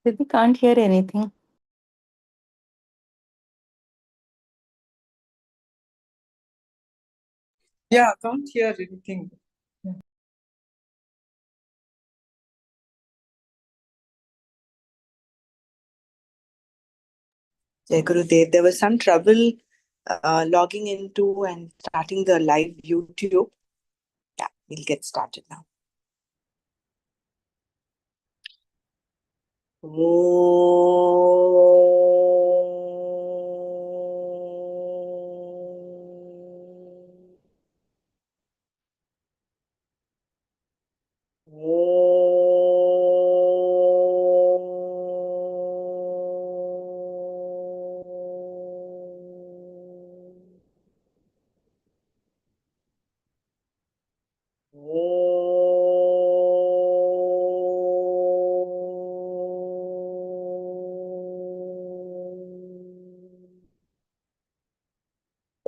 We can't hear anything. Yeah, can't hear anything. Yeah. Jai Gurudev, there was some trouble logging into and starting the live YouTube. Yeah, we'll get started now.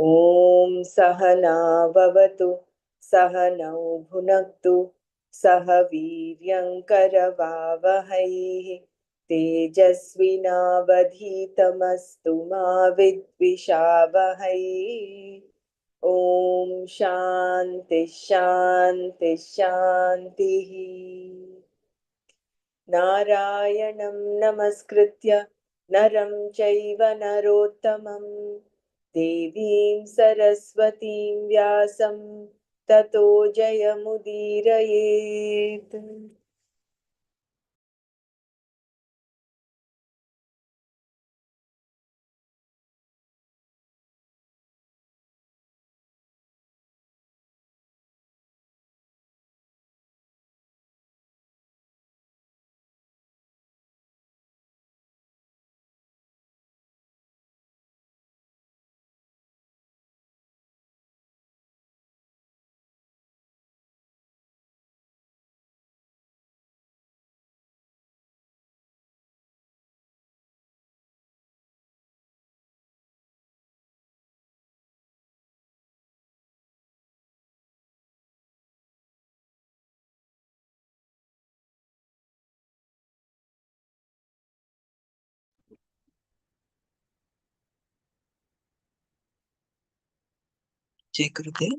ॐ सहना भवतु सहनौ भुनक्तु सह वीर्यङ्करवावहै तेजस्विनावधीतमस्तु मा विद्विषावहै ॐ शान्ति शान्ति शान्तिः नारायणं नमस्कृत्य नरं चैव नरोत्तमं देवीं सरस्वतीं व्यासं ततो जयमुदीरयेत्। Jai Gurudev.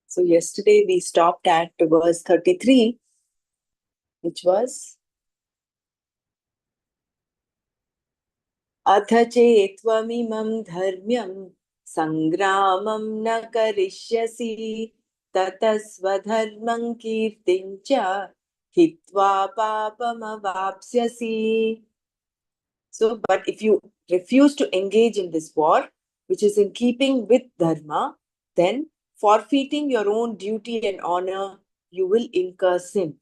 So yesterday we stopped at verse 33, which was अथ चेत्त्वमिमं धर्म्यं सङ्ग्रामं न करिष्यसि ततः स्वधर्मं कीर्तिं च हित्वा पापमवाप्स्यसि. So, but if you refuse to engage in this war, which is in keeping with dharma, then forfeiting your own duty and honor, you will incur sin.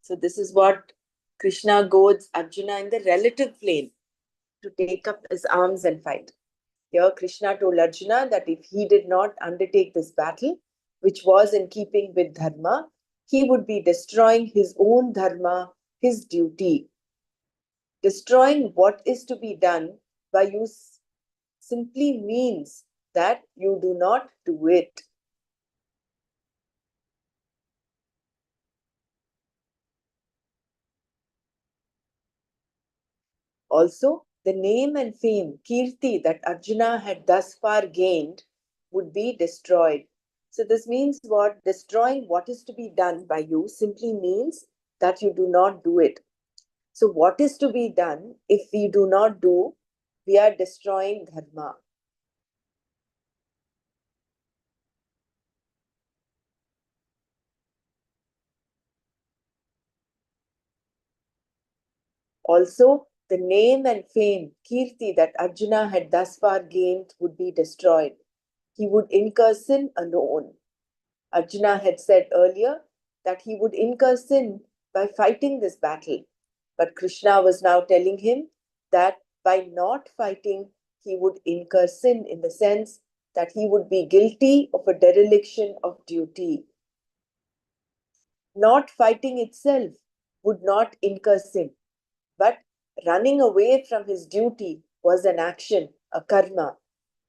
So this is what Krishna goads Arjuna in the relative plane to take up his arms and fight. Here Krishna told Arjuna that if he did not undertake this battle, which was in keeping with dharma, he would be destroying his own dharma, his duty. Destroying what is to be done by you simply means that you do not do it. Also, the name and fame, Kirti, that Arjuna had thus far gained would be destroyed. So this means what? Destroying what is to be done by you simply means that you do not do it. So what is to be done if we do not do? We are destroying dharma. Also, the name and fame, Kirti, that Arjuna had thus far gained would be destroyed. He would incur sin alone. Arjuna had said earlier that he would incur sin by fighting this battle. But Krishna was now telling him that by not fighting, he would incur sin in the sense that he would be guilty of a dereliction of duty. Not fighting itself would not incur sin, but running away from his duty was an action, a karma,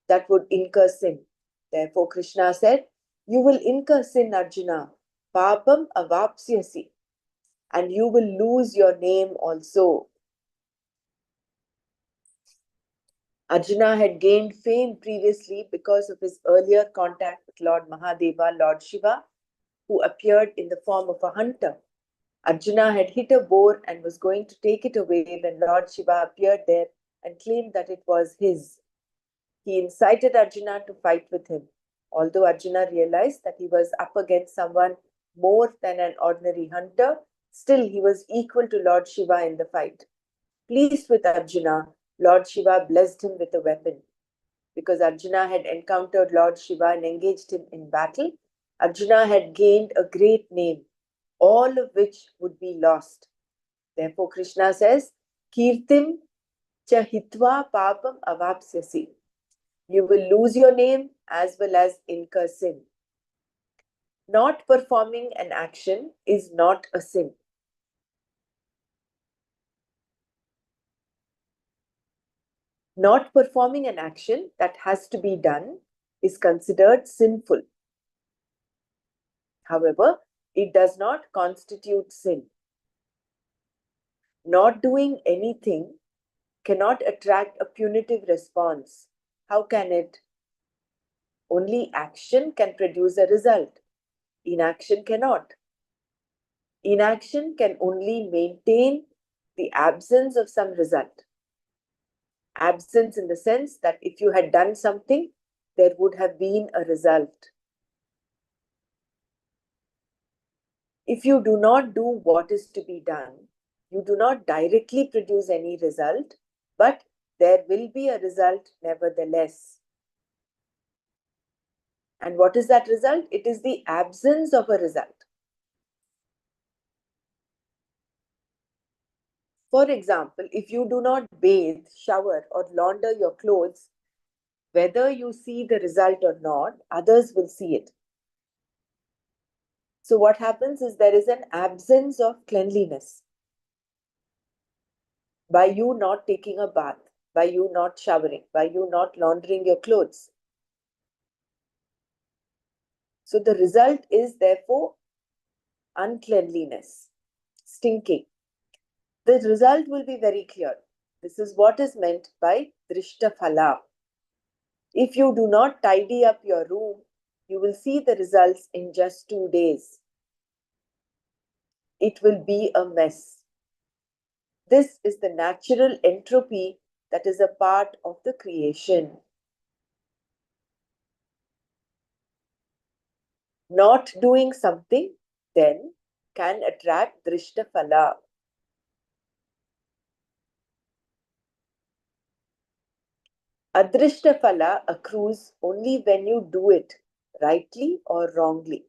that would incur sin. Therefore, Krishna said, "You will incur sin, Arjuna, papam avapsyasi, and you will lose your name also. Arjuna had gained fame previously because of his earlier contact with Lord Mahadeva, Lord Shiva, who appeared in the form of a hunter. Arjuna had hit a boar and was going to take it away when Lord Shiva appeared there and claimed that it was his. He incited Arjuna to fight with him. Although Arjuna realized that he was up against someone more than an ordinary hunter, still he was equal to Lord Shiva in the fight. Pleased with Arjuna, Lord Shiva blessed him with a weapon. Because Arjuna had encountered Lord Shiva and engaged him in battle, Arjuna had gained a great name, all of which would be lost. Therefore, Krishna says, Kirtim cha hitva papam avapsyasi. You will lose your name as well as incur sin. Not performing an action is not a sin. Not performing an action that has to be done is considered sinful. However, it does not constitute sin. Not doing anything cannot attract a punitive response. How can it? Only action can produce a result. Inaction cannot. Inaction can only maintain the absence of some result. Absence in the sense that if you had done something, there would have been a result. If you do not do what is to be done, you do not directly produce any result, but there will be a result nevertheless. And what is that result? It is the absence of a result. For example, if you do not bathe, shower, or launder your clothes, whether you see the result or not, others will see it. So what happens is there is an absence of cleanliness. By you not taking a bath, by you not showering, by you not laundering your clothes. So the result is therefore uncleanliness, stinking. The result will be very clear. This is what is meant by drishta phala. If you do not tidy up your room, you will see the results in just 2 days. It will be a mess. This is the natural entropy that is a part of the creation. Not doing something then can attract drishta phala. Adrishta phala accrues only when you do it rightly or wrongly.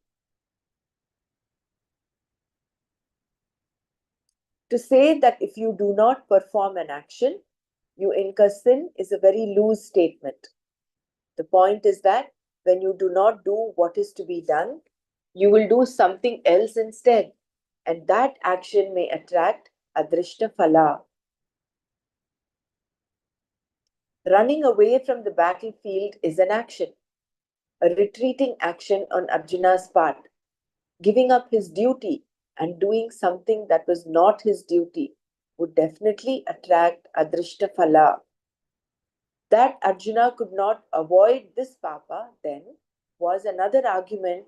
To say that if you do not perform an action, you incur sin is a very loose statement. The point is that when you do not do what is to be done, you will do something else instead, and that action may attract adrishta phala. Running away from the battlefield is an action, a retreating action on Arjuna's part, giving up his duty and doing something that was not his duty would definitely attract adrishta phala. That Arjuna could not avoid this papa then was another argument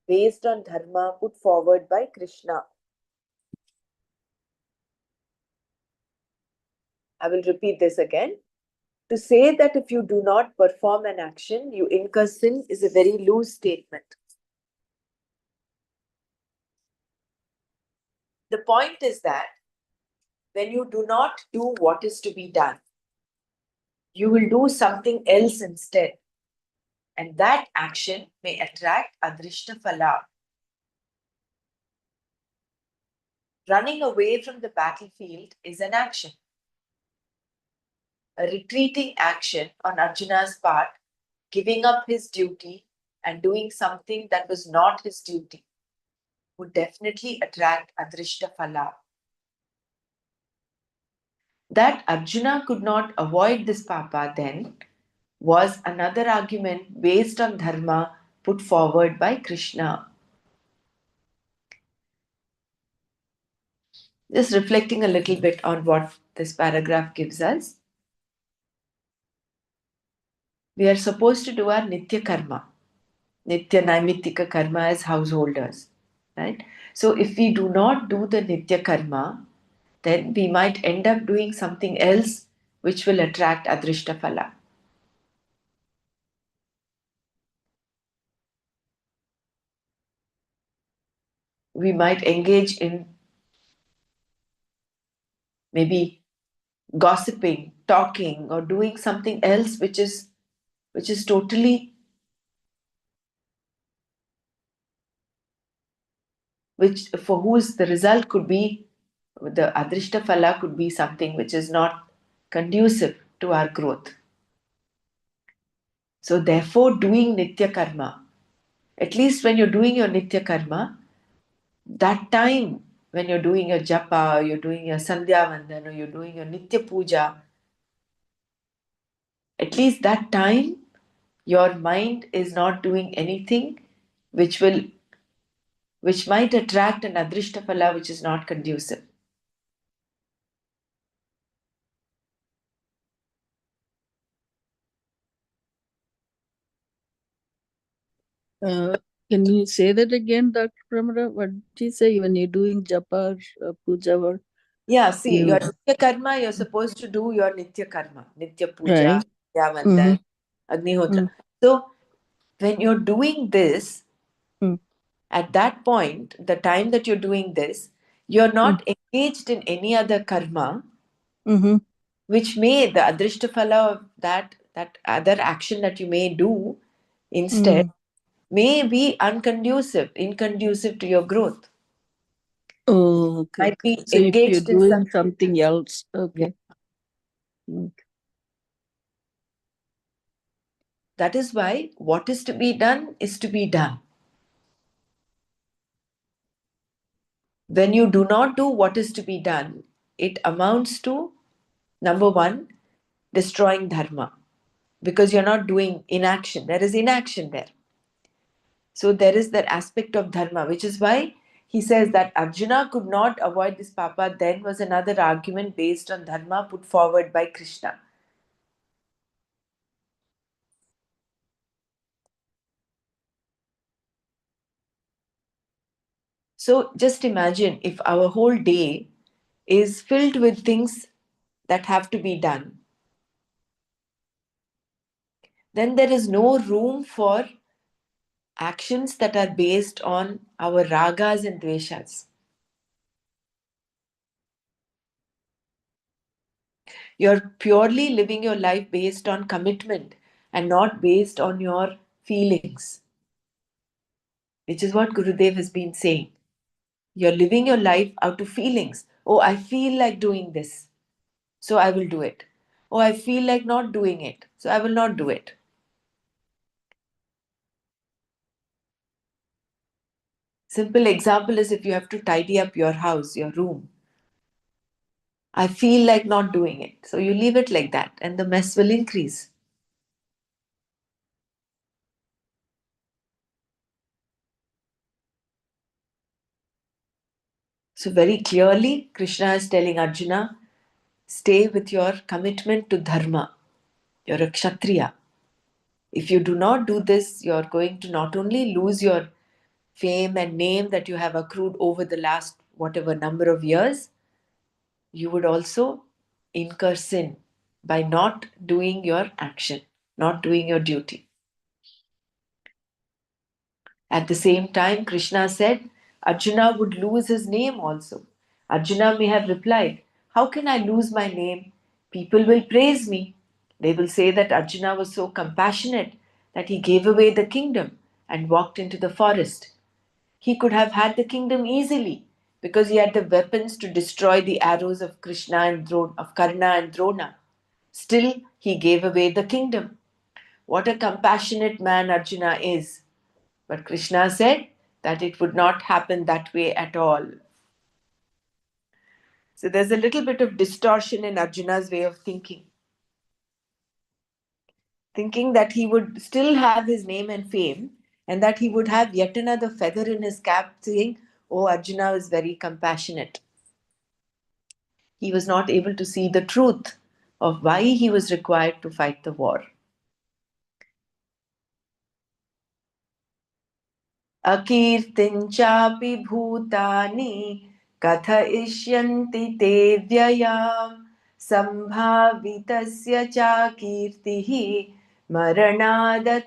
based on dharma put forward by Krishna. I will repeat this again. To say that if you do not perform an action, you incur sin is a very loose statement. The point is that when you do not do what is to be done, you will do something else instead, and that action may attract adrishta phala. Running away from the battlefield is an action, a retreating action on Arjuna's part, giving up his duty and doing something that was not his duty, would definitely attract adrishta phala. That Arjuna could not avoid this papa then was another argument based on dharma put forward by Krishna. Just reflecting a little bit on what this paragraph gives us. We are supposed to do our Nitya Karma, Nitya Naimittika Karma as householders, right? So if we do not do the Nitya Karma, then we might end up doing something else which will attract Adrishta Phala. We might engage in maybe gossiping, talking, or doing something else which is totally which for whose the result could be the Adrishta Phala could be something which is not conducive to our growth. So therefore doing Nitya Karma, at least when you're doing your Nitya Karma, that time when you're doing your japa, or you're doing your Sandhya Vandan, or you're doing your Nitya Puja, at least that time your mind is not doing anything which will which might attract an Adrishta Phala which is not conducive. Uh, can you say that again, Dr. Pramada? What did you say when you're doing japa or puja? Or Yeah, see, you your Nitya Karma, you're supposed to do your Nitya Karma, Nitya Puja, right? Nitya Vandan, Mm-hmm. Agnihotra. So when you're doing this, Mm-hmm. at that point, the time that you're doing this, you're not engaged in any other karma, Mm-hmm. which may the adrishtaphala of that other action that you may do instead Mm-hmm. may be unconducive, inconducive to your growth. Oh, okay, Might okay. be So if you're engaged in some. doing something else, Yeah. okay. Okay. That is why what is to be done is to be done. When you do not do what is to be done, it amounts to number one, destroying dharma because you're not doing inaction. There is inaction there. So there is that aspect of dharma, which is why he says that Arjuna could not avoid this papa. Then was another argument based on dharma put forward by Krishna. So just imagine if our whole day is filled with things that have to be done, then there is no room for actions that are based on our ragas and dveshas. You're purely living your life based on commitment and not based on your feelings, which is what Gurudev has been saying. You're living your life out of feelings. Oh, I feel like doing this, so I will do it. Oh, I feel like not doing it, so I will not do it. Simple example is if you have to tidy up your house, your room. I feel like not doing it, so you leave it like that, and the mess will increase. So, very clearly, Krishna is telling Arjuna, stay with your commitment to dharma. You're a kshatriya. If you do not do this, you're going to not only lose your fame and name that you have accrued over the last whatever number of years, you would also incur sin by not doing your action, not doing your duty. At the same time, Krishna said Arjuna would lose his name also. Arjuna may have replied, how can I lose my name? People will praise me. They will say that Arjuna was so compassionate that he gave away the kingdom and walked into the forest. He could have had the kingdom easily because he had the weapons to destroy the arrows of Krishna and of Karna and Drona. Still, he gave away the kingdom. What a compassionate man Arjuna is. But Krishna said that it would not happen that way at all. So there's a little bit of distortion in Arjuna's way of thinking that he would still have his name and fame, and that he would have yet another feather in his cap saying, oh, Arjuna is very compassionate. he was not able to see the truth of why he was required to fight the war. अकीर्तिञ्चापि भूतानि कथयिष्यन्ति ते व्ययाम् सम्भावितस्य च कीर्तिः मरणादतिरिच्यते.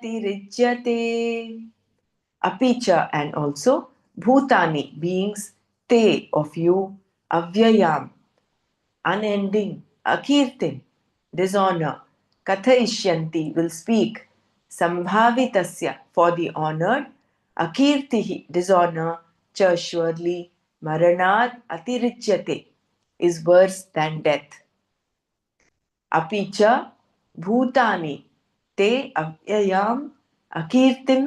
Apicha, and also Bhutani, beings, te of you, Avyayam, unending, Akirtin, dishonor, Kathaishyanti, will speak, Sambhavitasya, for the honored, Akirtihi, dishonor, cha surely, Maranad atirichyate, is worse than death. Apicha Bhutani te avyayam akirtim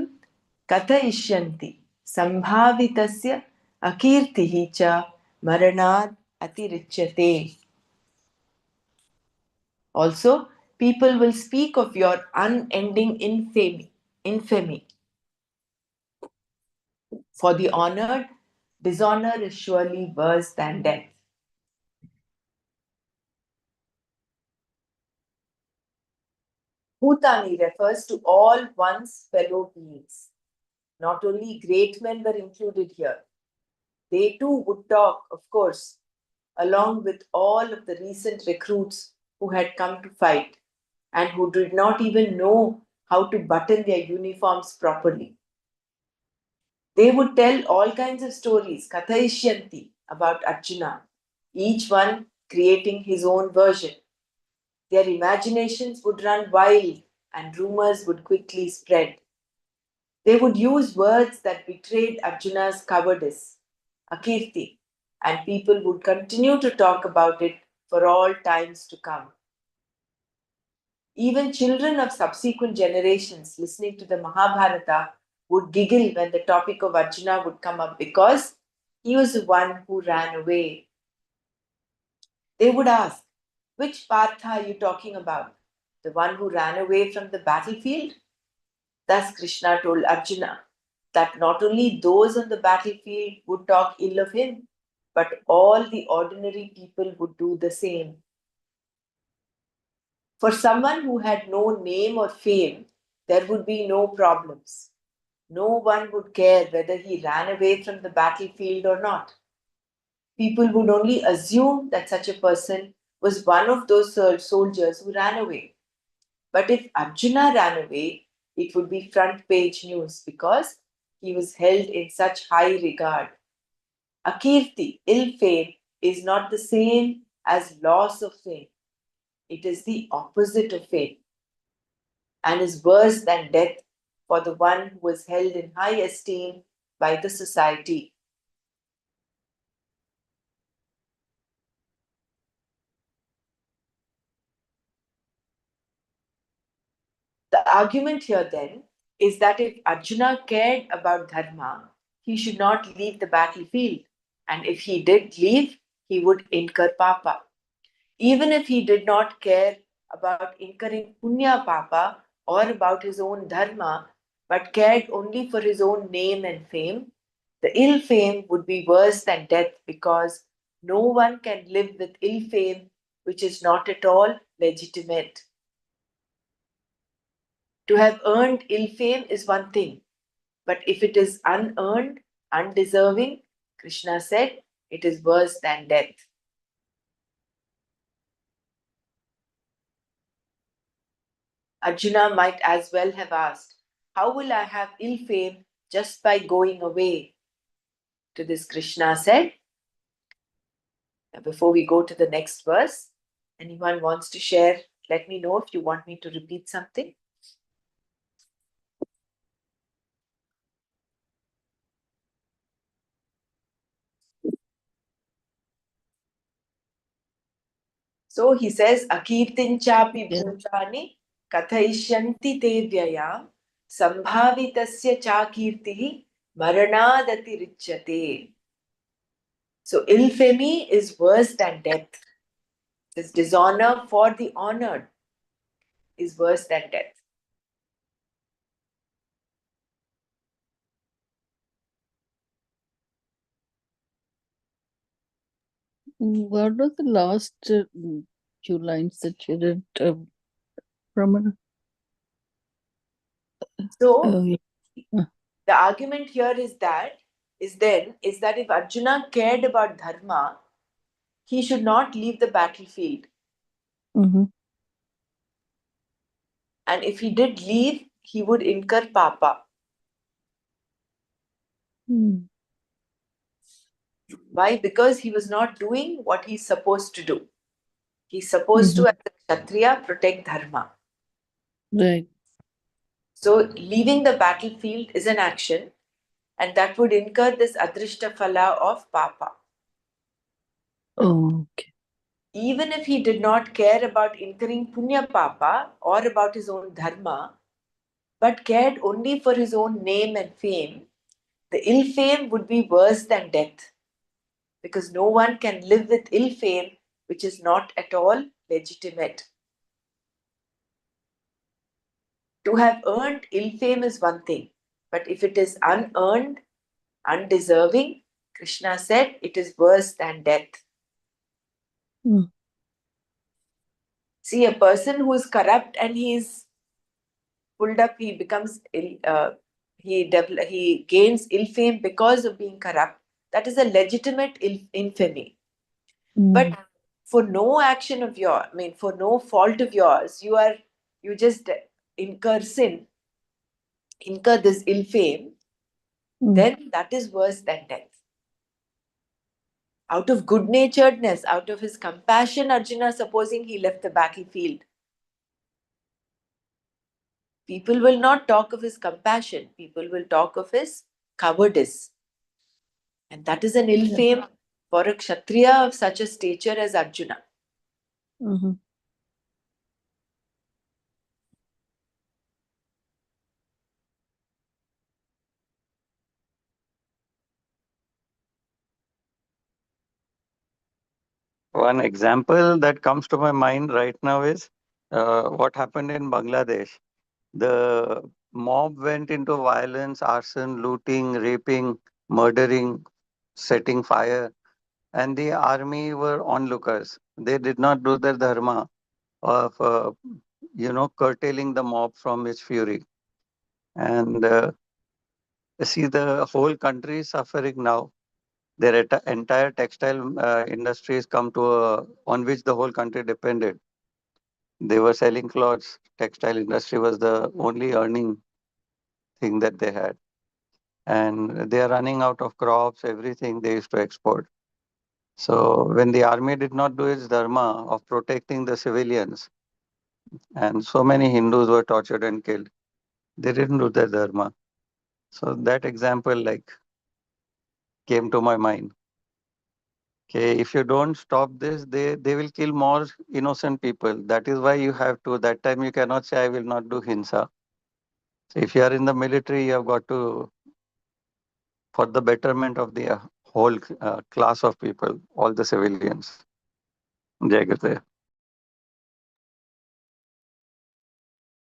kathayishyanti sambhavitasya akirtihi cha maranad atirichyate. Also, people will speak of your unending infamy. For the honored, dishonor is surely worse than death. Bhutani refers to all one's fellow beings. Not only great men were included here, they too would talk, of course, along with all of the recent recruits who had come to fight and who did not even know how to button their uniforms properly. They would tell all kinds of stories, Kathaishyanti, about Arjuna, each one creating his own version. Their imaginations would run wild and rumors would quickly spread. They would use words that betrayed Arjuna's cowardice, Akirti, and people would continue to talk about it for all times to come. Even children of subsequent generations listening to the Mahabharata would giggle when the topic of Arjuna would come up because he was the one who ran away. They would ask, which Partha are you talking about? The one who ran away from the battlefield? Thus, Krishna told Arjuna that not only those on the battlefield would talk ill of him, but all the ordinary people would do the same. For someone who had no name or fame, there would be no problems. No one would care whether he ran away from the battlefield or not. People would only assume that such a person was one of those soldiers who ran away. But if Arjuna ran away, it would be front page news because he was held in such high regard. Akirti, ill fame, is not the same as loss of fame. It is the opposite of fame and is worse than death for the one who was held in high esteem by the society. The argument here then is that if Arjuna cared about dharma, he should not leave the battlefield. And if he did leave, he would incur papa. Even if he did not care about incurring punya papa or about his own dharma, but cared only for his own name and fame, the ill fame would be worse than death because no one can live with ill fame which is not at all legitimate. To have earned ill fame is one thing, but if it is unearned, undeserving, Krishna said, it is worse than death. Arjuna might as well have asked, how will I have ill fame just by going away? To this, Krishna said, now before we go to the next verse, anyone wants to share? Let me know if you want me to repeat something. So he says, Akirtin chapi Yeah. bhutani kathaishyanti te vyaya sambhavitasya cha kirtihi maranadati richyate. So infamy is worse than death. This dishonor for the honored is worse than death. What was the last few lines that you read, Ramana? So Yeah. Uh, the argument here is that if Arjuna cared about dharma, he should not leave the battlefield. mhm. And if he did leave, he would incur papa. Mm. Why? Because he was not doing what he's supposed to do. He's supposed Mhm. to, as a Kshatriya, protect dharma. Right. So leaving the battlefield is an action, and that would incur this adrishta phala of papa. Oh, okay. Even if he did not care about incurring punya papa or about his own dharma, but cared only for his own name and fame, the ill fame would be worse than death, because no one can live with ill fame which is not at all legitimate. To have earned ill fame is one thing, but if it is unearned, undeserving, Krishna said it is worse than death. Mm. See, a person who is corrupt and he is pulled up, he becomes ill, he gains ill fame because of being corrupt. That is a legitimate infamy. Mm. But for no action of yours, I mean, for no fault of yours, you just incur sin, incur this ill fame, Mm. then that is worse than death. Out of good naturedness, out of his compassion, Arjuna, supposing he left the battlefield, people will not talk of his compassion, people will talk of his cowardice. And that is an ill Yeah. fame for a Kshatriya of such a stature as Arjuna. Mhm. One example that comes to my mind right now is what happened in Bangladesh. The mob went into violence, arson, looting, raping, murdering, setting fire, and the army were onlookers. They did not do their dharma of, curtailing the mob from its fury. And see, the whole country is suffering now. Their entire textile industry has come to on which the whole country depended. They were selling clothes. Textile industry was the only earning thing that they had. And they are running out of crops, everything they used to export. So when the army did not do its dharma of protecting the civilians, and so many Hindus were tortured and killed, they didn't do their dharma. So that example like came to my mind. Okay, if you don't stop this, they will kill more innocent people. That is why you have to. That time you cannot say I will not do hinsa. So if you are in the military, you have got to, for the betterment of the whole class of people, all the civilians. Jai Guru.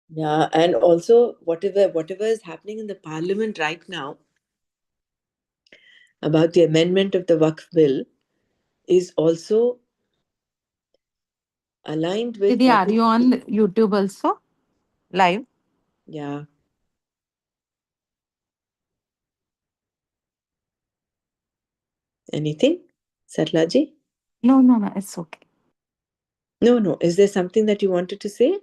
Yeah, and also whatever is happening in the parliament right now about the amendment of the Waqf bill is also aligned with Didi, what are is, you on YouTube also? Live? yeah. Anything, Sarlaji? No, no, no, it's okay. No, no. Is there something that you wanted to say?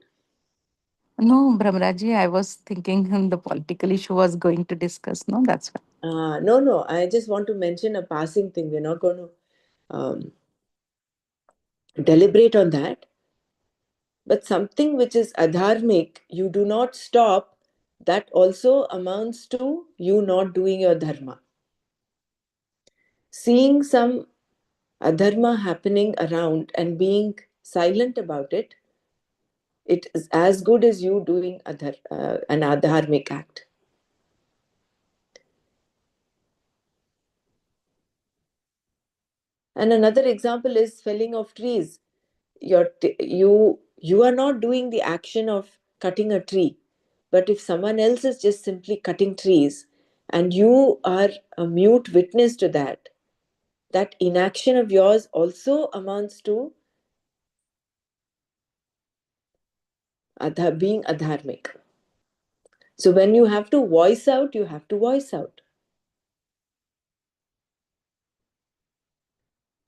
No, Brahmaraji, I was thinking the political issue was going to discuss. No, that's fine. No, no. I just want to mention a passing thing. We're not going to deliberate on that. But something which is adharmic, you do not stop, that also amounts to you not doing your dharma. Seeing some adharma happening around and being silent about it, it is as good as you doing an adharmic act. And another example is felling of trees. You are not doing the action of cutting a tree, but if someone else is just simply cutting trees and you are a mute witness to that, that inaction of yours also amounts to being adharmic. So when you have to voice out, you have to voice out.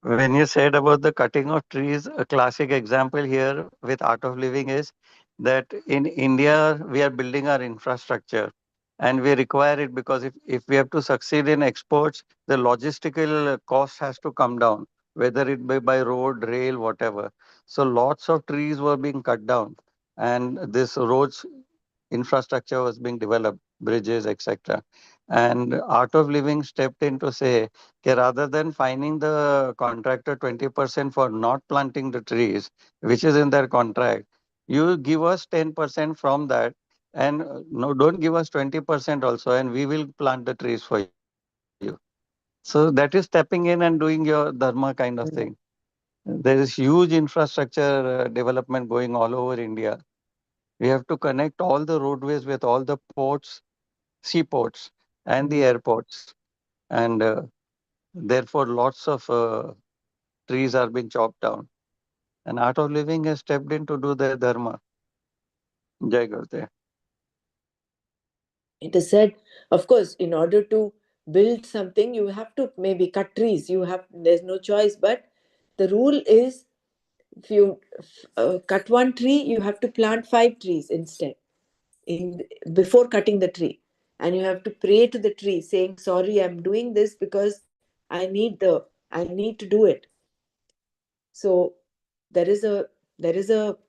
When you said about the cutting of trees, a classic example here with Art of Living is that in India, we are building our infrastructure and we require it because if we have to succeed in exports, the logistical cost has to come down, whether it be by road, rail, whatever. So lots of trees were being cut down and this roads infrastructure was being developed, bridges, etc. And Art of Living stepped in to say, okay, rather than fining the contractor 20% for not planting the trees, which is in their contract, you give us 10% from that, and no, don't give us 20% also, and we will plant the trees for you. So that is stepping in and doing your dharma kind of thing. There is huge infrastructure development going all over India. We have to connect all the roadways with all the ports, seaports, and the airports. And therefore, lots of trees are being chopped down. And Art of Living has stepped in to do their dharma. Jai Gurudev. It is said, of course, in order to build something, you have to maybe cut trees. There's no choice. But the rule is, if you cut one tree, you have to plant 5 trees instead, before cutting the tree. And you have to pray to the tree, saying, "Sorry, I'm doing this because I need to do it." So there is a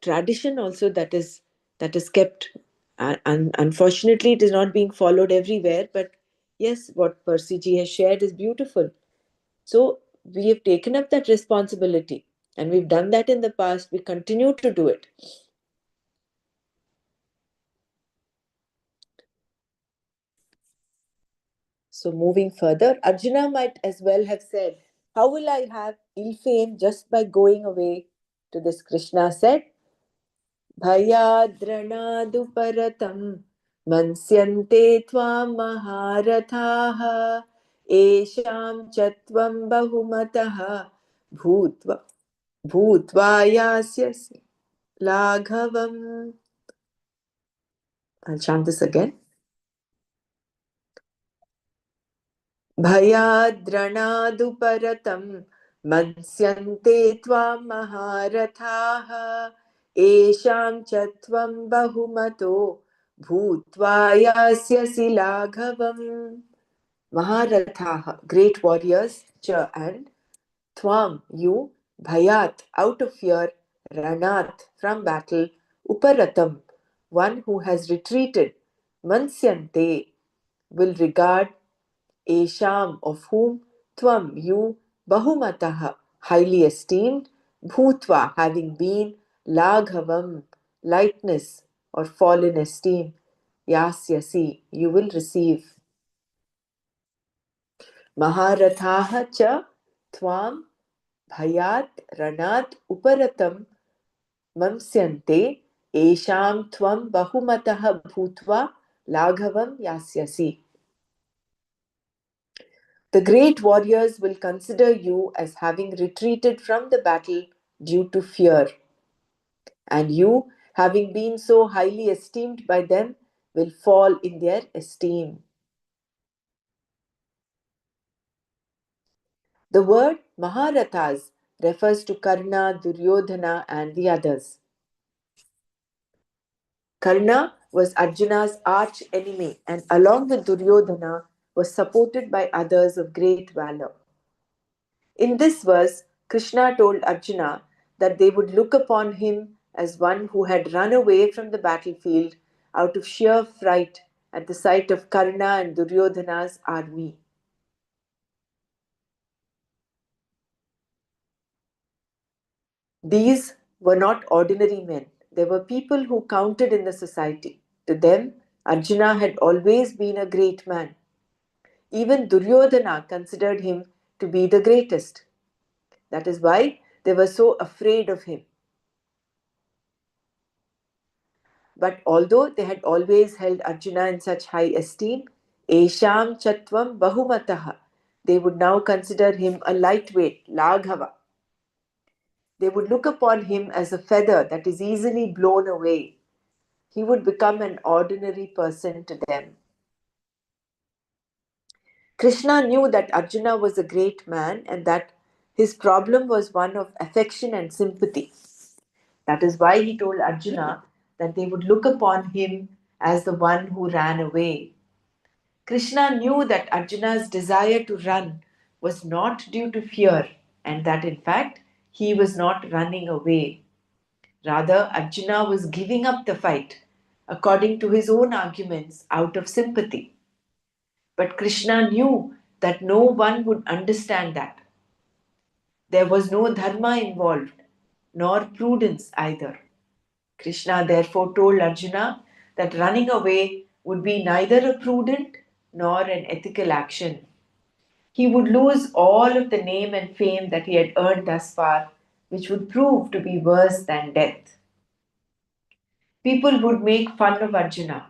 tradition also that is kept, and unfortunately it is not being followed everywhere. But yes, what Percy ji has shared is beautiful. So we have taken up that responsibility, and we've done that in the past. We continue to do it. So moving further, Arjuna might as well have said, "How will I have ill fame just by going away?" To this Krishna said, भयाद्रणादुपरतं मन्स्यन्ते त्वां महारथाः येषां च त्वं बहुमतः भूत्वा भूत्वा यास्यसि लाघवम्. I'll chant this again. भयाद्रणादुपरतं मन्स्यन्ते त्वां महारथाः येषां च त्वं बहुमतो भूत्वा यास्यसि लाघवम्. Maharathaha, great warriors, cha, and Twam, you, Bhayat, out of fear, Ranat, from battle, Uparatam, one who has retreated, Mansyante, will regard, Esham, of whom, Tvam, you, Bahumataha, highly esteemed, Bhutva, having been, Laghavam, lightness or fall in esteem, Yasyasi, you will receive. Maharathaha cha त्वां भयात् रणात् उपरतं मंस्यन्ते येषां त्वं बहुमतः भूत्वा लाघवं यास्यसि. The great warriors will consider you as having retreated from the battle due to fear, and you, having been so highly esteemed by them, will fall in their esteem. The word Maharathas refers to Karna, Duryodhana, and the others. Karna was Arjuna's arch enemy, and along with Duryodhana was supported by others of great valor. In this verse, Krishna told Arjuna that they would look upon him as one who had run away from the battlefield out of sheer fright at the sight of Karna and Duryodhana's army. These were not ordinary men. They were people who counted in the society. To them, Arjuna had always been a great man. Even Duryodhana considered him to be the greatest. That is why they were so afraid of him. But although they had always held Arjuna in such high esteem, Esham Chatvam Bahumataha, They would now consider him a lightweight, Laghava. They would look upon him as a feather that is easily blown away. He would become an ordinary person to them. Krishna knew that Arjuna was a great man and that his problem was one of affection and sympathy. That is why he told Arjuna that they would look upon him as the one who ran away. Krishna knew that Arjuna's desire to run was not due to fear and that in fact he was not running away. Rather, Arjuna was giving up the fight according to his own arguments out of sympathy. But Krishna knew that no one would understand that. There was no dharma involved, nor prudence either. Krishna therefore told Arjuna that running away would be neither a prudent nor an ethical action. He would lose all of the name and fame that he had earned thus far, which would prove to be worse than death. People would make fun of Arjuna.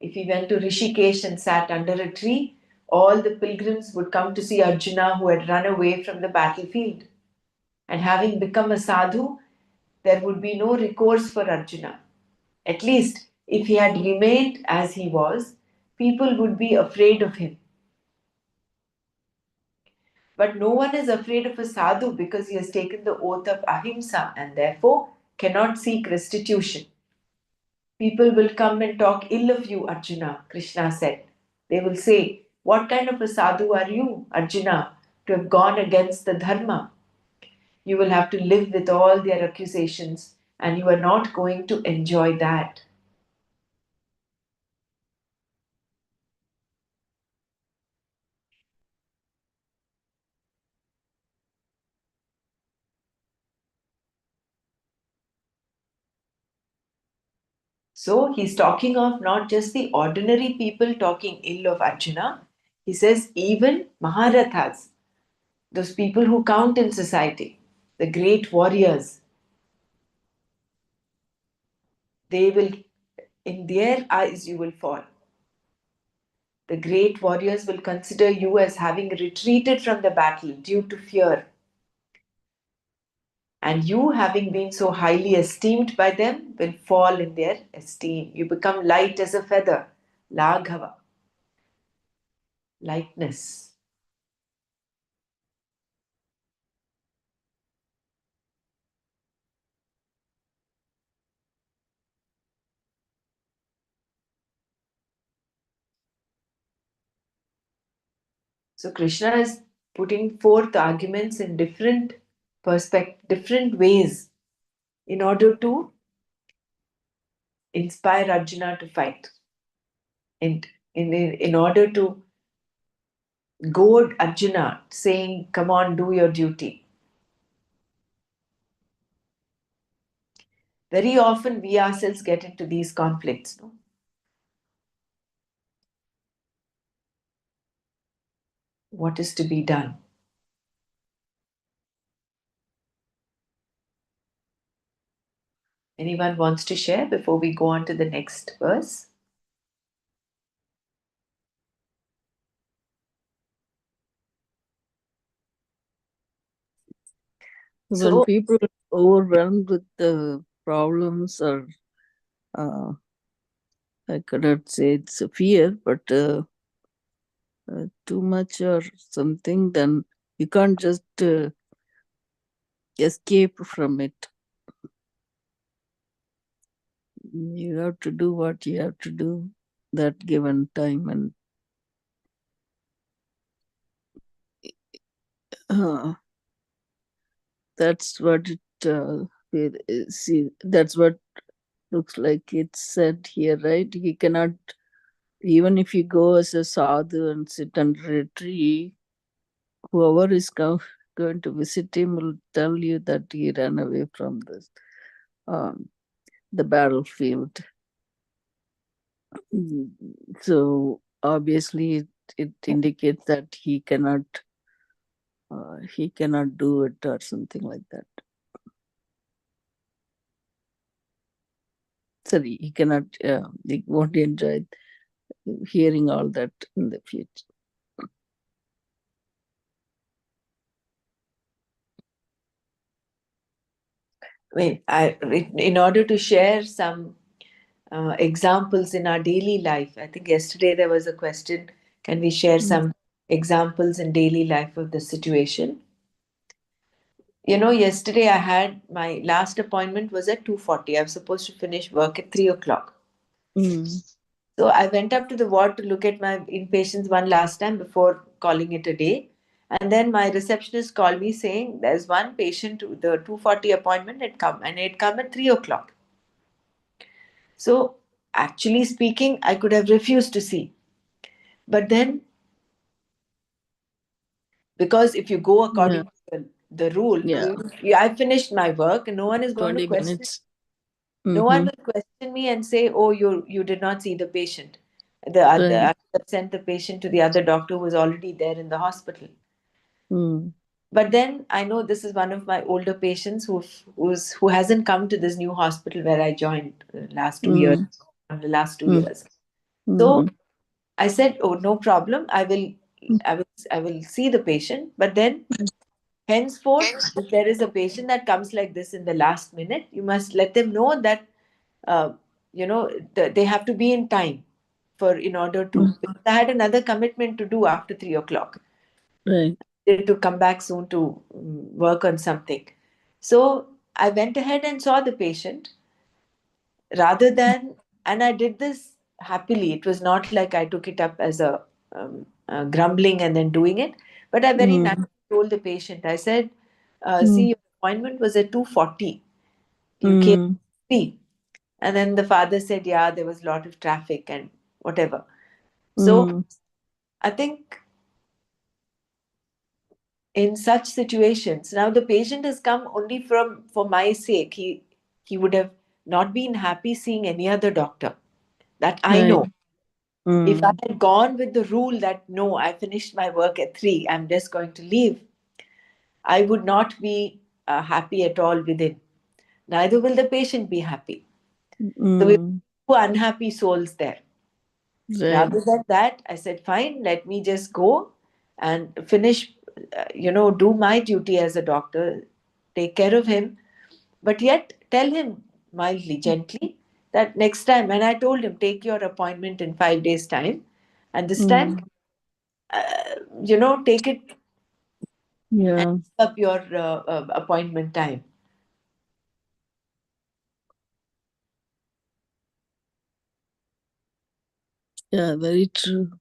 If he went to Rishikesh and sat under a tree, all the pilgrims would come to see Arjuna who had run away from the battlefield. And having become a sadhu, there would be no recourse for Arjuna. At least, if he had remained as he was, people would be afraid of him. But no one is afraid of a sadhu because he has taken the oath of ahimsa and therefore cannot seek restitution. People will come and talk ill of you, Arjuna, Krishna said. They will say, what kind of a sadhu are you, Arjuna, to have gone against the dharma? You will have to live with all their accusations and you are not going to enjoy that. So he's talking of not just the ordinary people talking ill of Arjuna. He says even Maharathas, those people who count in society, the great warriors, they will, in their eyes, you will fall. The great warriors will consider you as having retreated from the battle due to fear. And you, having been so highly esteemed by them, will fall in their esteem. You become light as a feather, Laghava, lightness. So Krishna is putting forth arguments in different ways in order to inspire Arjuna to fight. And in order to goad Arjuna, saying, come on, do your duty. Very often we ourselves get into these conflicts. No? What is to be done? Anyone wants to share before we go on to the next verse? When So, people are overwhelmed with the problems or I cannot say it's a fear, but too much or something, then you can't just escape from it. You have to do what you have to do that given time, and that's what see. That's what looks like it's said here, right? He cannot, even if you go as a sadhu and sit under a tree, whoever is going to visit him will tell you that he ran away from um, the battlefield. So obviously it indicates that he cannot do it or something like that. Sorry, he cannot, he won't enjoy hearing all that in the future. In order to share some examples in our daily life, I think yesterday there was a question, can we share Mm. some examples in daily life of the situation? Yesterday I had my last appointment was at 2:40. I was supposed to finish work at 3 o'clock. Mm. So I went up to the ward to look at my inpatients one last time before calling it a day. And then my receptionist called me saying there's one patient, the 2:40 appointment had come, and it come at 3 o'clock. So actually speaking, I could have refused to see. But then, because if you go Yeah. according to the rule, Yeah. I finished my work and no one is going to 20 question. minutes. No one Mm-hmm. will question me and say, "Oh, you did not see the patient." The other, Right. I could have sent the patient to the other doctor who was already there in the hospital. Mm. But then I know this is one of my older patients who hasn't come to this new hospital where I joined last 2 years. Mm. The last two Mm. years. So Mm-hmm. I said, "Oh, no problem. I will see the patient." But then, henceforth, if there is a patient that comes like this in the last minute, you must let them know that uh, they have to be in time for in order to. Mm. Because I had another commitment to do after 3 o'clock. Right. To come back soon to work on something. So I went ahead and saw the patient rather than, and I did this happily. It was not like I took it up as a grumbling and then doing it, but I very Mm. nicely told the patient, I said, see, Mm. your appointment was at 2:40. You came Mm. at 3. And then the father said, yeah, there was a lot of traffic and whatever. So Mm. I think in such situations, now the patient has come only for my sake. He would have not been happy seeing any other doctor, that I Right. know. If I Mm. had gone with the rule that no, I finished my work at 3, I'm just going to leave, I would not be happy at all within. Neither will the patient be happy. So we Mm. two unhappy souls there. Right. Rather than that, I said, fine, let me just go and finish, do my duty as a doctor, take care of him, but yet tell him mildly, gently, that next time, and I told him, take your appointment in 5 days' time, and this time, Mm. take it and Yeah. give up your appointment time. Yeah. Very true.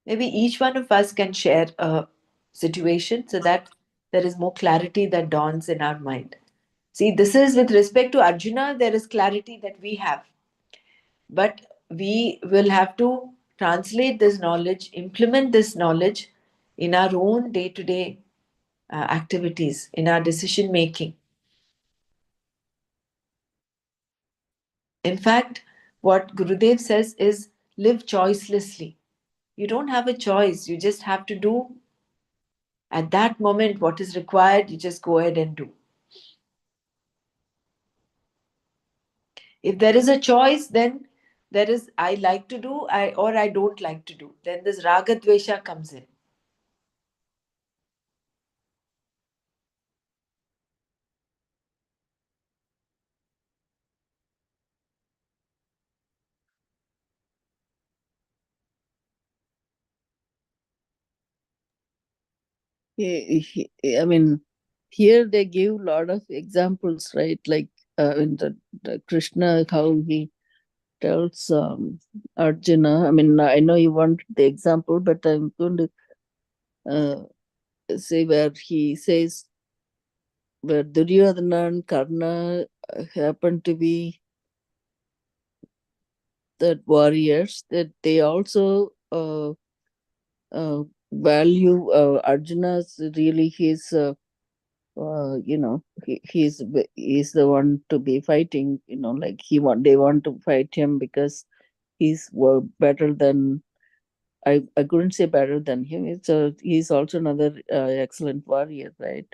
Maybe each one of us can share a situation so that there is more clarity that dawns in our mind. See, this is with respect to Arjuna, there is clarity that we have. But we will have to translate this knowledge, implement this knowledge in our own day to day activities, in our decision making. In fact, what Gurudev says is live choicelessly. You don't have a choice, you just have to do at that moment what is required, you just go ahead and do. If there is a choice, then there is I like to do or I don't like to do. Then this raga dvesha comes in. I mean, here they give a lot of examples, right? Like in the Krishna, how he tells Arjuna. I mean, I know you want the example, but I'm going to uh, say where he says where Duryodhana and Karna happen to be the warriors, that they also value Arjuna's really his. He's the one to be fighting, like they want to fight him because he's better than I couldn't say better than him. He's also another excellent warrior, right?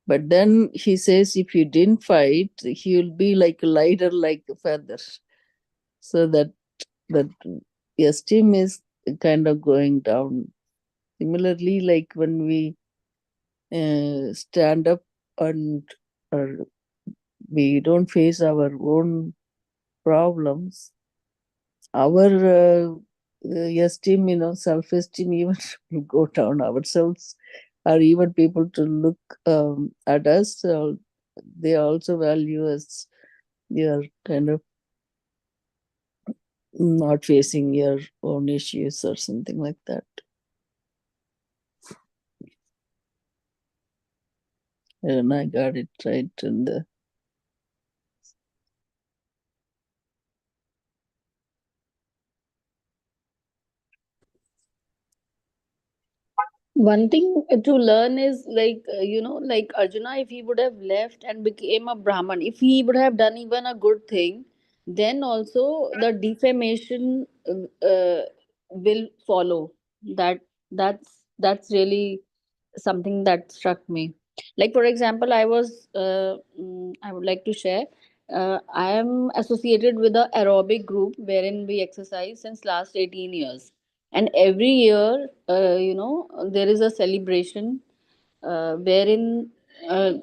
But then he says if you didn't fight, he'll be like lighter like a feather. So that esteem is kind of going down. Similarly, like when we stand up and or we don't face our own problems, our esteem, self-esteem even will go down ourselves, or even people to look at us. They also value us. They are kind of not facing your own issues or something like that. And I got it right in the One thing to learn is like, like Arjuna, if he would have left and became a Brahman, if he would have done even a good thing, then also the defamation will follow. That's really something that struck me. Like for example, I would like to share. I am associated with a aerobic group wherein we exercise since last 18 years, and every year there is a celebration wherein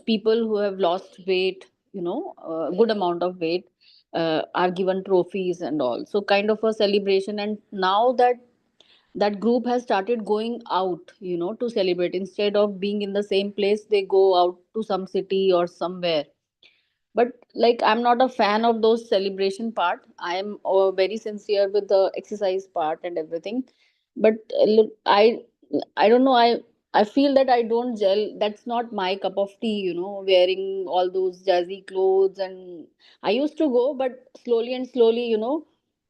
people who have lost weight, a good amount of weight, are given trophies and all, so kind of a celebration. And now that group has started going out, to celebrate. Instead of being in the same place, they go out to some city or somewhere. But like, I'm not a fan of those celebration part. I am very sincere with the exercise part and everything. But look, I don't know, I feel that I don't gel. That's not my cup of tea, wearing all those jazzy clothes. And I used to go, but slowly and slowly,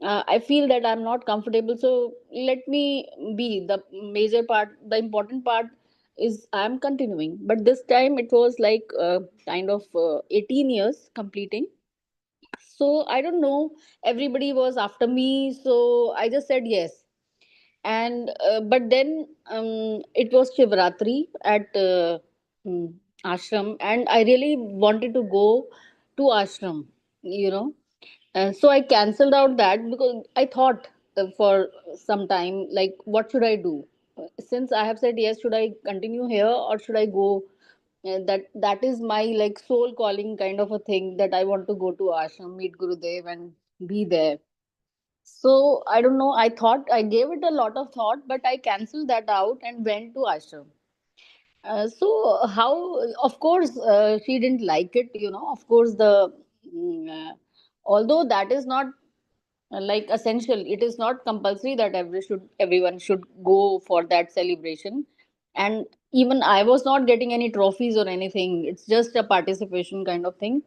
I feel that I'm not comfortable. So let me be the major part. The important part is I'm continuing. But this time it was like kind of 18 years completing. So I don't know, everybody was after me, so I just said yes. And but then it was Shivratri at mm, ashram, and I really wanted to go to ashram, you know. So I cancelled out that because I thought for some time, like, what should I do? Since I have said yes, should I continue here or should I go? That is my like soul calling kind of a thing, that I want to go to ashram, meet Gurudev, and be there. So I don't know. I gave it a lot of thought, but I cancelled that out and went to ashram. So how? Of course, she didn't like it. Of course, although that is not like essential, it is not compulsory that everyone should go for that celebration. And even I was not getting any trophies or anything. It's just a participation kind of thing.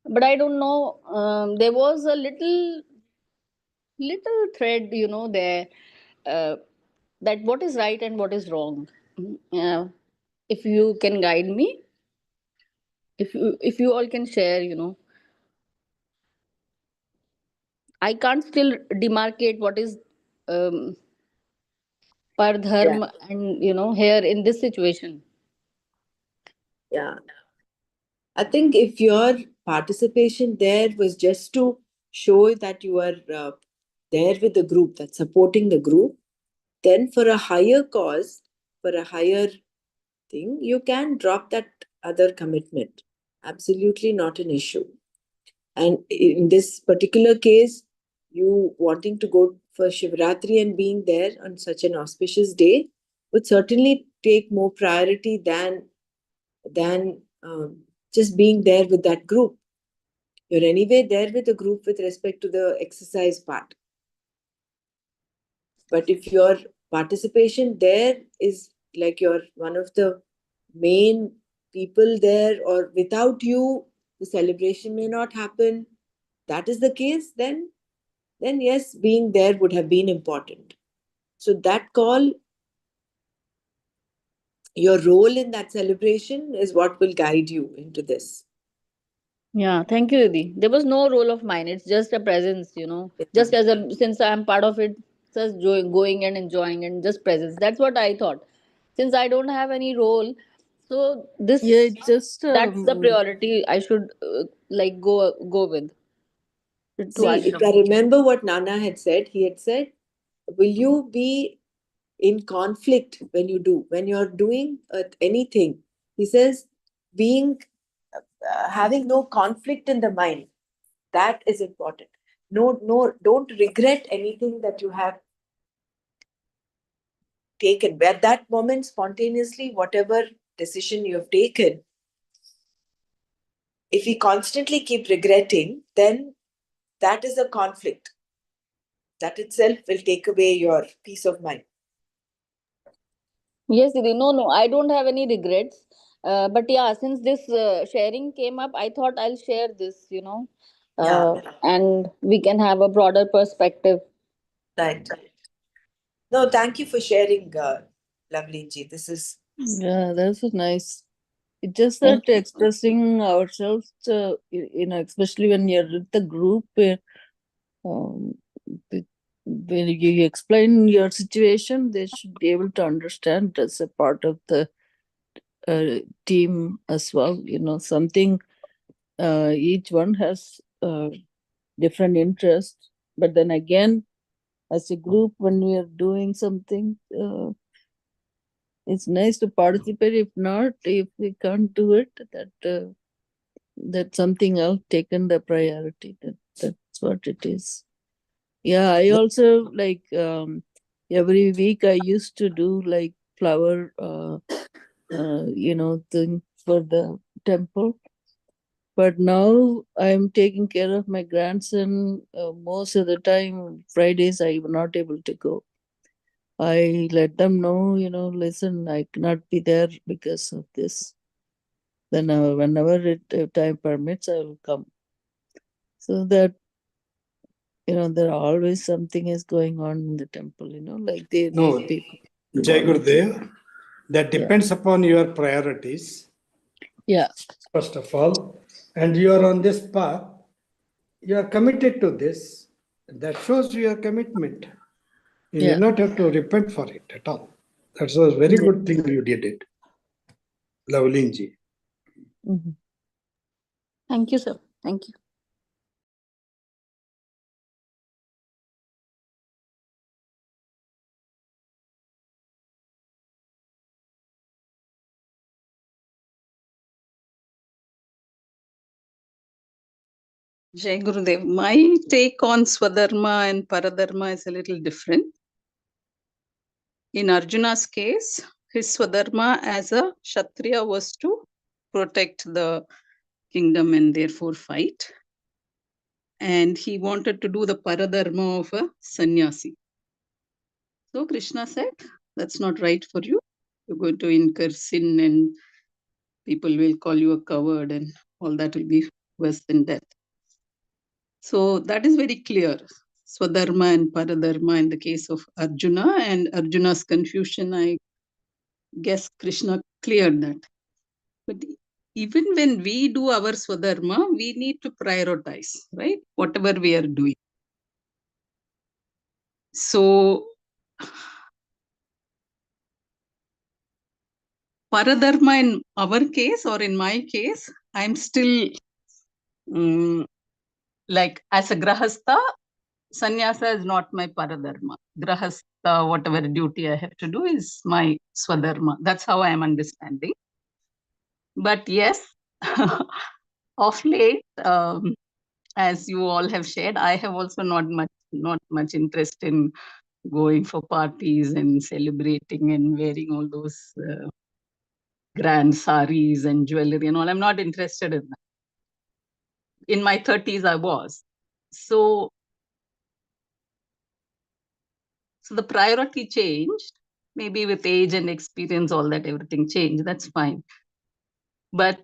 But I don't know. There was a little thread, there, uh, that what is right and what is wrong. If you can guide me, if you all can share, I can't still demarcate what is um, par Yeah, dharma and here in this situation. yeah. I think if your participation there was just to show that you are there with the group, that's supporting the group, then for a higher cause, for a higher thing, you can drop that other commitment. Absolutely not an issue. And in this particular case, you wanting to go for Shivratri and being there on such an auspicious day would certainly take more priority than just being there with that group. You're anyway there with the group with respect to the exercise part. But if your participation there is like you're one of the main people there, or without you, the celebration may not happen, that is the case, then yes, being there would have been important. So that call, your role in that celebration is what will guide you into this. Yeah, thank you, Didi. There was no role of mine. It's just a presence, Yeah. just as a since I'm part of it just going and enjoying and just presence. That's what I thought. Since I don't have any role, so this, Yeah, it's just that's the priority I should like go with to See, if I ashram. remember what Nana had said, he had said, will you be in conflict when you do? When you're doing anything, he says, being having no conflict in the mind, that is important. No, don't regret anything that you have taken. At that moment, spontaneously, whatever decision you have taken, if we constantly keep regretting, then that is a conflict. That itself will take away your peace of mind. Yes, Didi. No, no, I don't have any regrets. But yeah, since this sharing came up, I thought I'll share this, Yeah, and we can have a broader perspective. right. No, thank you for sharing, lovely Ji. This is yeah, that's nice. It's just that Thank you. expressing ourselves, especially when you're with the group, um, when you explain your situation, they should be able to understand as a part of the team as well. Something, each one has different interests, but then again, as a group, when we are doing something, it's nice to participate. If not, if we can't do it, that something else taken the priority. That's what it is. Yeah, I also like, every week I used to do like flower thing for the temple. But now I'm taking care of my grandson. Most of the time, Fridays I'm not able to go. I let them know, listen, I cannot be there because of this. Then whenever time permits, I will come. So that, there always something is going on in the temple, like they No, need people to Jai volunteer. Gurudev, that Yeah. depends upon your priorities, Yeah. first of all, and you are on this path, you are committed to this. That shows your commitment. You Yeah. need not have to repent for it at all. That's a very Yeah. good thing you did it, Lavlinji. Mhm. Thank you, sir. Thank you. Jai Gurudev. My take on Swadharma and Paradharma is a little different. In Arjuna's case, his Swadharma as a Kshatriya was to protect the kingdom and therefore fight. And he wanted to do the Paradharma of a sannyasi. So Krishna said, that's not right for you. You're going to incur sin and people will call you a coward and all that will be worse than death. So that is very clear. Swadharma and Paradharma in the case of Arjuna, and Arjuna's confusion, I guess Krishna cleared that. But even when we do our Swadharma, we need to prioritize, right? Whatever we are doing. So Paradharma in our case or in my case, I'm still like as a Grahastha, sannyasa is not my paradharma. Grahastha, whatever duty I have to do is my swadharma. That's how I am understanding. But yes, of late, as you all have shared, I have also not much interest in going for parties and celebrating and wearing all those grand saris and jewelry and all. I'm not interested in that. In my 30s, I was. So the priority changed. Maybe with age and experience, all that, everything changed. That's fine. But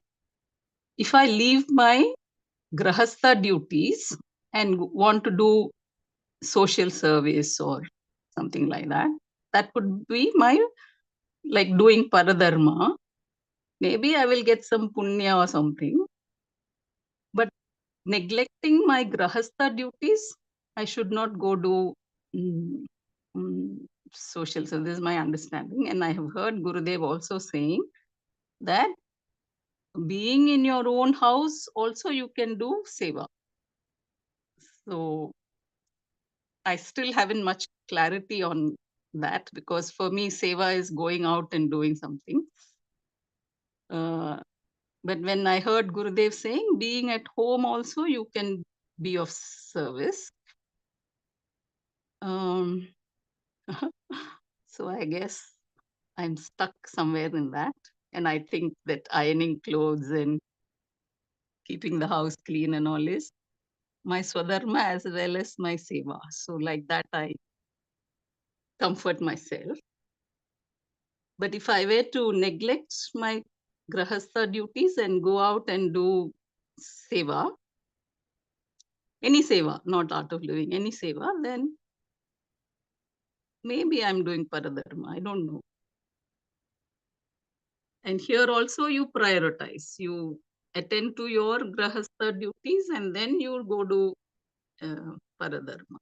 if I leave my grahastha duties and want to do social service or something like that, that could be my, like doing paradharma. Maybe I will get some punya or something. But neglecting my grahastha duties, I should not go do social. So this is my understanding. And I have heard Gurudev also saying that being in your own house, also you can do seva. So I still haven't much clarity on that, because for me, seva is going out and doing something. But when I heard Gurudev saying being at home also, you can be of service. So I guess I'm stuck somewhere in that. And I think that ironing clothes and keeping the house clean and all is my swadharma as well as my seva. So like that, I comfort myself. But if I were to neglect my grahastha duties and go out and do seva, any seva, not art of living, any seva, then maybe I'm doing paradharma. I don't know. And here also you prioritize. You attend to your grahastha duties and then you go to paradharma.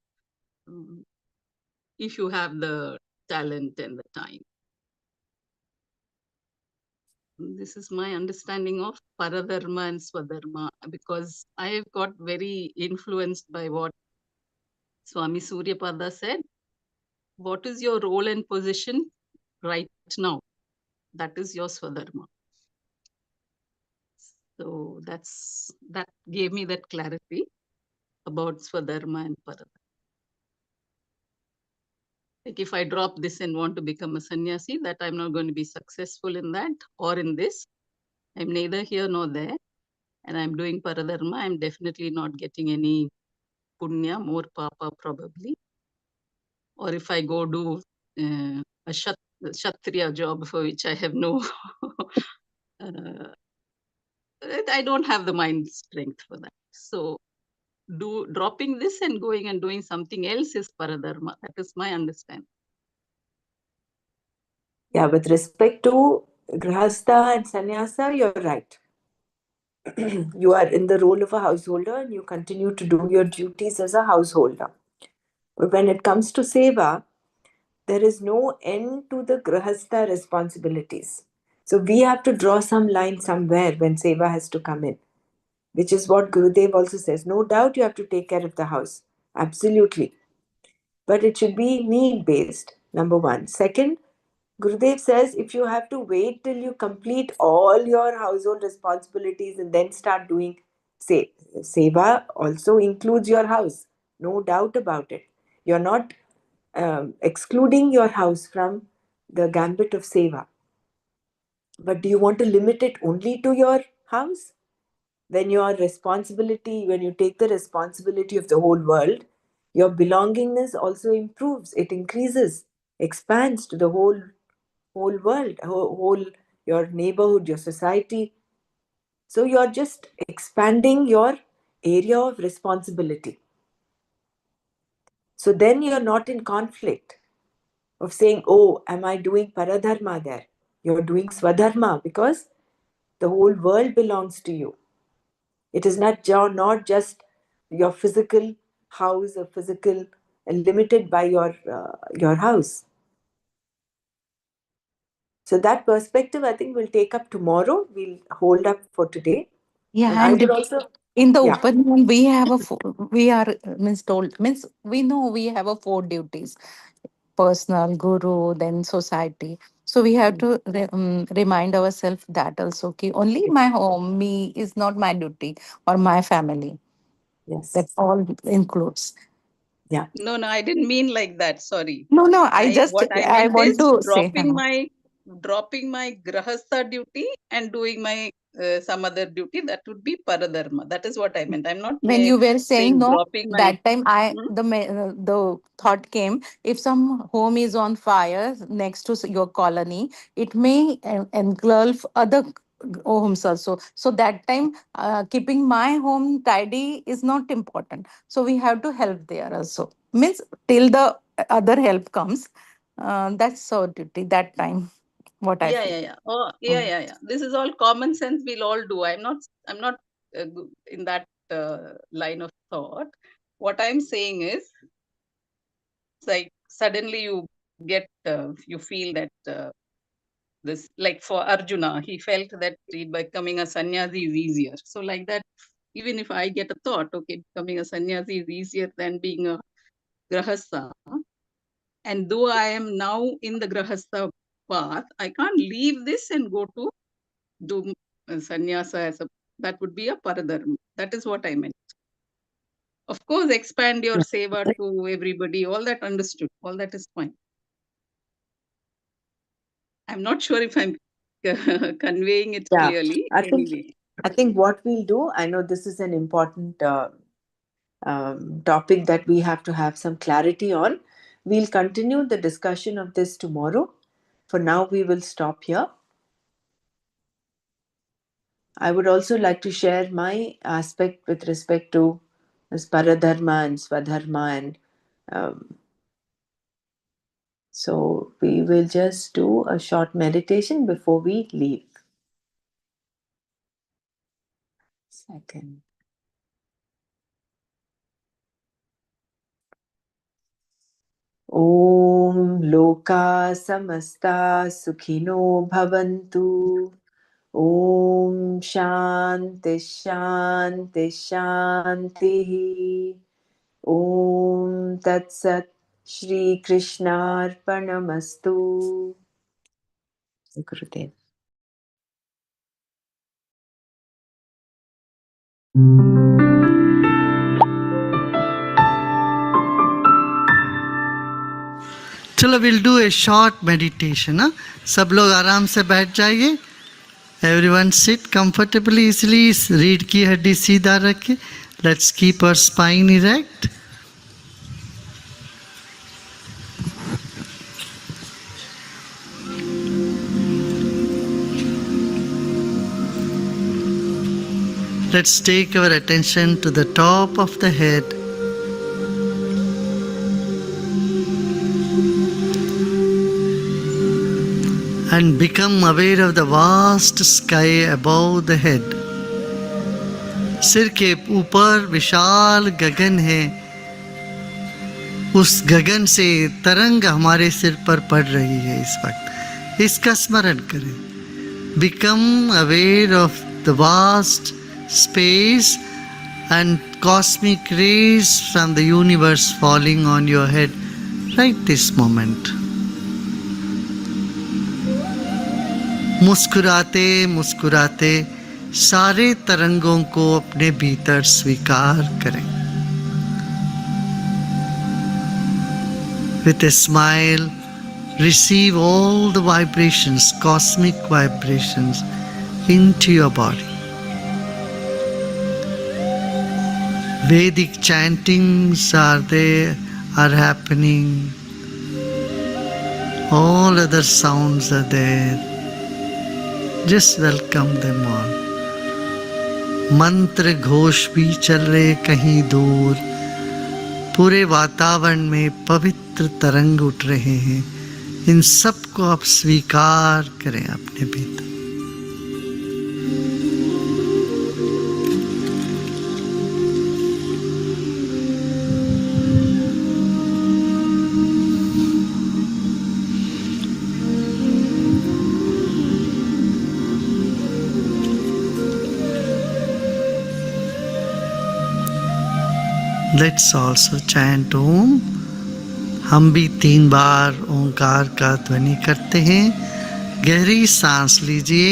If you have the talent and the time. This is my understanding of paradharma and swadharma, because I have got very influenced by what Swami Suryapada said. What is your role and position right now? That is your swadharma. So that gave me that clarity about swadharma and paradharma. Like if I drop this and want to become a sannyasi, that I'm not going to be successful in that or in this. I'm neither here nor there. And I'm doing paradharma. I'm definitely not getting any punya, more papa probably. Or if I go do a kshatriya job for which I have no, I don't have the mind strength for that. So dropping this and going and doing something else is paradharma. That is my understanding. Yeah, with respect to grihastha and sannyasa, you're right. You are in the role of a householder and you continue to do your duties as a householder. But when it comes to seva, there is no end to the grihastha responsibilities. So we have to draw some line somewhere when seva has to come in, which is what Gurudev also says. No doubt you have to take care of the house. Absolutely. But it should be need based, number one. Second, Gurudev says if you have to wait till you complete all your household responsibilities and then start doing seva, also includes your house, no doubt about it. You're not excluding your house from the gambit of seva. But do you want to limit it only to your house? When when you take the responsibility of the whole world, your belongingness also improves, it increases, expands to the whole world, whole your neighborhood, your society. So you're just expanding your area of responsibility. So then you're not in conflict of saying, oh, am I doing paradharma there? You're doing swadharma because the whole world belongs to you. It is not just your physical house or physical limited by your house. So that perspective, I think, we'll take up tomorrow. We'll hold up for today. Yeah, And I and would also, in the yeah, Upanyan, we have we are means told means we know we have a four duties: personal, guru, then society. So we have to remind ourselves that also. Okay, only my home, me is not my duty, or my family. yes, That all includes. yeah. No, I didn't mean like that. Sorry. No, no. I What I I meant want is to say. dropping my grahastha duty and doing my some other duty. That would be paradharma. That is what I meant. I'm not When you were saying saying no, dropping my. that time the thought came, if some home is on fire next to your colony, it may engulf other homes also. So that time, keeping my home tidy is not important, so we have to help there also, means till the other help comes. That's our duty that time, what I feel. Yeah. Oh, Mm. yeah. This is all common sense. We'll all do. I'm not in that line of thought. What I'm saying is, like suddenly you get, you feel that this, like for Arjuna, he felt that becoming a sannyasi is easier. So like that, even if I get a thought, okay, becoming a sannyasi is easier than being a grahastha. And though I am now in the grahastha path, I can't leave this and go to do sannyasa as a, that would be a paradharma. That is what I meant. Of course, expand your seva to everybody, all that understood, all that is fine. I'm not sure if I'm conveying it Yeah, clearly. I think Anyway, I think what we'll do, I know this is an important topic that we have to have some clarity on. We'll continue the discussion of this tomorrow. For now, we will stop here. I would also like to share my aspect with respect to this paradharma and swadharma, and so we will just do a short meditation before we leave. Second. Om Loka Samasta Sukhino Bhavantu. Om Shanti Shanti Shanti. Om Tat Sat. Shri Krishnarpanamastu. Gurudev. चलो will do a short meditation. हाँ, सब लोग आराम से बैठ जाइए. Everyone sit comfortably, easily. रीढ़ की हड्डी सीधा रखे. Let's keep our spine erect. Let's take our attention to the top of the head. And become aware of the vast sky above the head. सिर के ऊपर विशाल गगन है. उस गगन से तरंग हमारे सिर पर पड़ रही है इस वक्त. इसका स्मरण करें. Become aware of the vast space and cosmic rays from the universe falling on your head right this moment. मुस्कुराते मुस्कुराते सारे तरंगों को अपने भीतर स्वीकार करें. With a smile, receive all the vibrations, cosmic vibrations, into your body. Vedic chantings are there, are happening. All other sounds are there. Just welcome them all. मंत्र घोष भी चल रहे कहीं दूर. पूरे वातावरण में पवित्र तरंग उठ रहे हैं. इन सब को आप स्वीकार करें अपने भीतर. Let's also chant Om. हम भी 3 बार ओंकार का ध्वनि करते हैं. गहरी सांस लीजिए.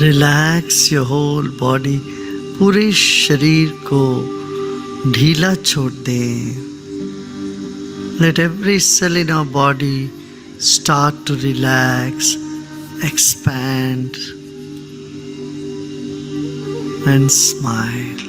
रिलैक्स योर होल बॉडी, पूरे शरीर को ढीला छोड़ दें. Let every cell in our body start to relax, expand, and smile.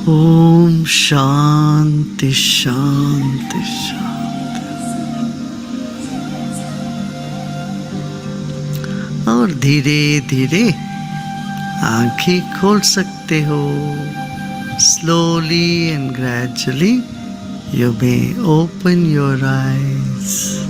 Om Shanti शांति शांति. और धीरे धीरे आंखें खोल सकते हो. Slowly and gradually you may open your eyes.